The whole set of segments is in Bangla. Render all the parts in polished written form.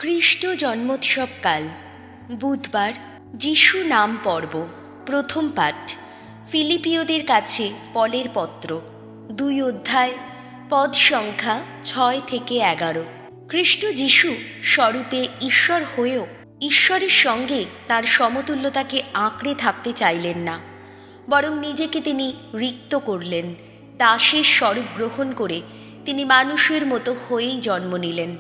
খ্রিস্ট জন্মোৎসবকাল বুধবার যিশু নাম পর্ব প্রথম পাঠ ফিলিপিওদের কাছে পলের পত্র 2 অধ্যায় পদ সংখ্যা 6 থেকে 11। খ্রিস্ট যিশু স্বরূপে ঈশ্বর হয়েও ঈশ্বরের সঙ্গে তার সমতুল্যতাকে আঁকড়ে থাকতে চাইলেন না, বরং নিজেকে তিনি রিক্ত করলেন। দাসের স্বরূপ গ্রহণ করে তিনি মানুষের মতো হয়েই জন্ম নিলেন।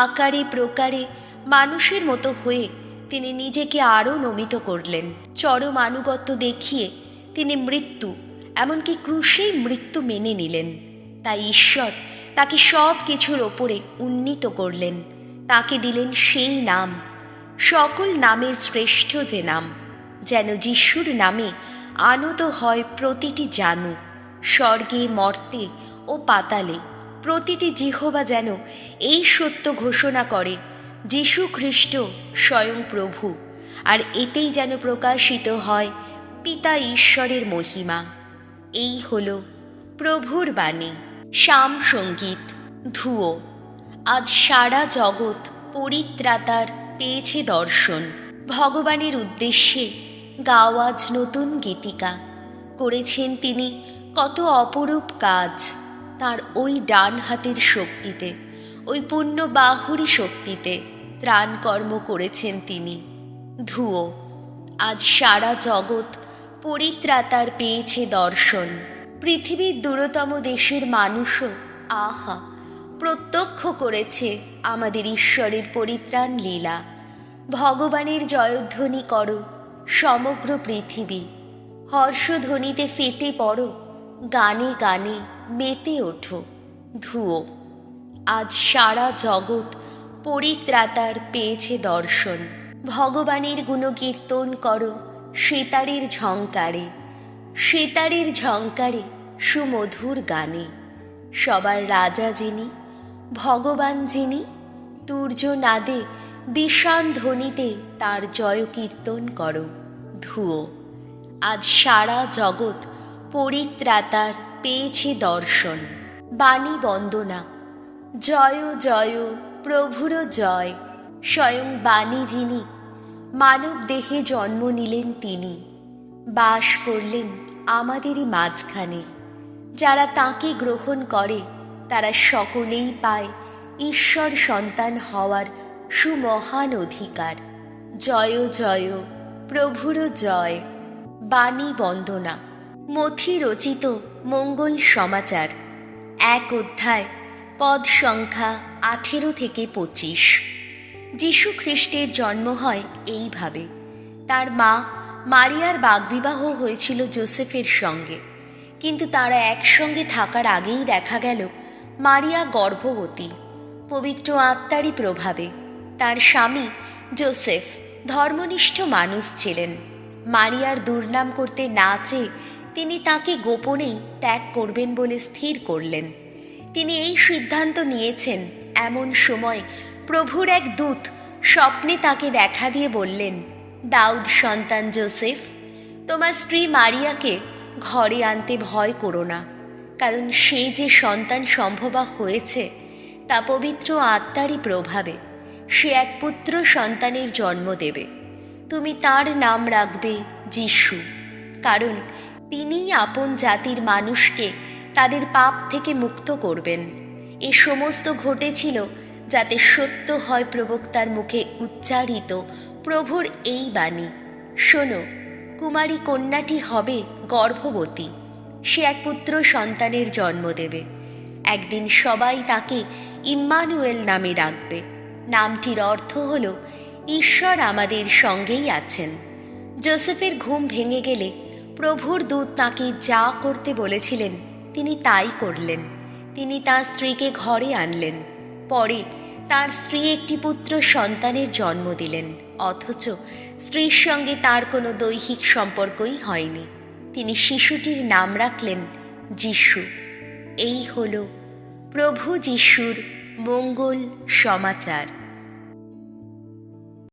আকারে প্রকারে মানুষের মতো হয়ে তিনি নিজেকে আরও নমিত করলেন। চরম আনুগত্য দেখিয়ে তিনি মৃত্যু, এমনকি ক্রুশেই মৃত্যু মেনে নিলেন। তাই ঈশ্বর তাকে সব কিছুর ওপরে উন্নীত করলেন। তাকে দিলেন সেই নাম, সকল নামের শ্রেষ্ঠ যে নাম, যেন যিশুর নামে আনত হয় প্রতিটি জানু, স্বর্গে মর্তে ও পাতালে। প্রতিটি জিহ্বা যেন এই সত্য ঘোষণা করে, যিশু খ্রিস্ট স্বয়ং প্রভু, আর এতেই যেন প্রকাশিত হয় পিতা ঈশ্বরের মহিমা। এই হল প্রভুর বাণী। শাম সঙ্গীত। ধুয়ো। আজ সারা জগৎ পরিত্রাতার পেয়েছে দর্শন। ভগবানের উদ্দেশ্যে গাও আজ নতুন গীতিকা। করেছেন তিনি কত অপরূপ কাজ। তার ওই ডান হাতের শক্তিতে, ওই পুণ্য বাহুরি শক্তিতে ত্রাণ কর্ম করেছেন তিনি। ধুয়ো। আজ সারা জগৎ পরিত্রাতার পেয়েছে দর্শন। পৃথিবীর দূরতম দেশের মানুষও আহা প্রত্যক্ষ করেছে আমাদের ঈশ্বরের পরিত্রাণ লীলা। ভগবানের জয়ধ্বনি করো সমগ্র পৃথিবী, হর্ষধ্বনিতে ফেটে পড়ো, গানে গানে মেতে ওঠো। ধুয়ো। আজ সারা জগৎ পরিত্রাতার পেয়েছে দর্শন। ভগবানের গুণকীর্তন করো সেতারের ঝংকারে, সেতারের ঝংকারে সুমধুর গানে। সবার রাজা যিনি, ভগবান যিনি, তুর্য নাদে বিষাণ ধ্বনিতে তার জয় কীর্তন করো। ধুয়ো। আজ সারা জগৎ পরিত্রাতার পেয়েছে দর্শন। বাণী বন্দনা। জয় জয় প্রভুর জয়। স্বয়ং বাণী যিনি, মানব দেহে জন্ম নিলেন তিনি, বাস করলেন আমাদেরই মাঝখানে। যারা তাঁকে গ্রহণ করে তারা সকলেই পায় ঈশ্বর সন্তান হওয়ার সুমহান অধিকার। জয় জয় প্রভুর জয়। বাণী বন্দনা। মথি রচিত মঙ্গল সমাচার 1 অধ্যায় পদ সংখ্যা 18 থেকে 25। যিশু খ্রিস্টের জন্ম হয় এইভাবে। তার মা মারিয়ার বাগবিবাহ হয়েছিল যোসেফের সঙ্গে, কিন্তু তারা একসঙ্গে থাকার আগেই দেখা গেল মারিয়া গর্ভবতী। পবিত্র আত্মারই প্রভাবে তার স্বামী যোসেফ ধর্মনিষ্ঠ মানুষ ছিলেন। মারিয়ার দুর্নাম করতে না চেয়ে তিনি তাকে গোপনেই ত্যাগ করবেন বলে স্থির করলেন। তিনি এই সিদ্ধান্ত নিয়েছেন এমন সময় প্রভুর এক দূত স্বপ্নে তাকে দেখা দিয়ে বললেন, দাউদ সন্তান যোসেফ, তোমার স্ত্রী মারিয়াকে ঘরে আনতে ভয় করো না, কারণ সে যে সন্তান সম্ভবা হয়েছে তা পবিত্র আত্মারই প্রভাবে। সে এক পুত্র সন্তানের জন্ম দেবে। তুমি তার নাম রাখবে যিশু, কারণ তিনিই আপন জাতির মানুষকে তাদের পাপ থেকে মুক্ত করবেন। এ সমস্ত ঘটেছিল যাতে সত্য হয় প্রবক্তার মুখে উচ্চারিত প্রভুর এই বাণী, শোনো, কুমারী কন্যাটি হবে গর্ভবতী, সে এক পুত্র সন্তানের জন্ম দেবে। একদিন সবাই তাকে ইম্মানুয়েল নামে ডাকবে। নামটির অর্থ হল ঈশ্বর আমাদের সঙ্গেই আছেন। যোসেফের ঘুম ভেঙে গেলে প্রভুর দূত তাকে যা করতে বলেছিলেন তিনি তাই করলেন। তিনি তাঁর স্ত্রীকে ঘরে আনলেন। পরে তার স্ত্রী একটি পুত্র সন্তানের জন্ম দিলেন, অথচ স্ত্রীর সঙ্গে তার কোনো দৈহিক সম্পর্কই হয়নি। তিনি শিশুটির নাম রাখলেন যিশু। এই হল প্রভু যিশুর মঙ্গল সমাচার।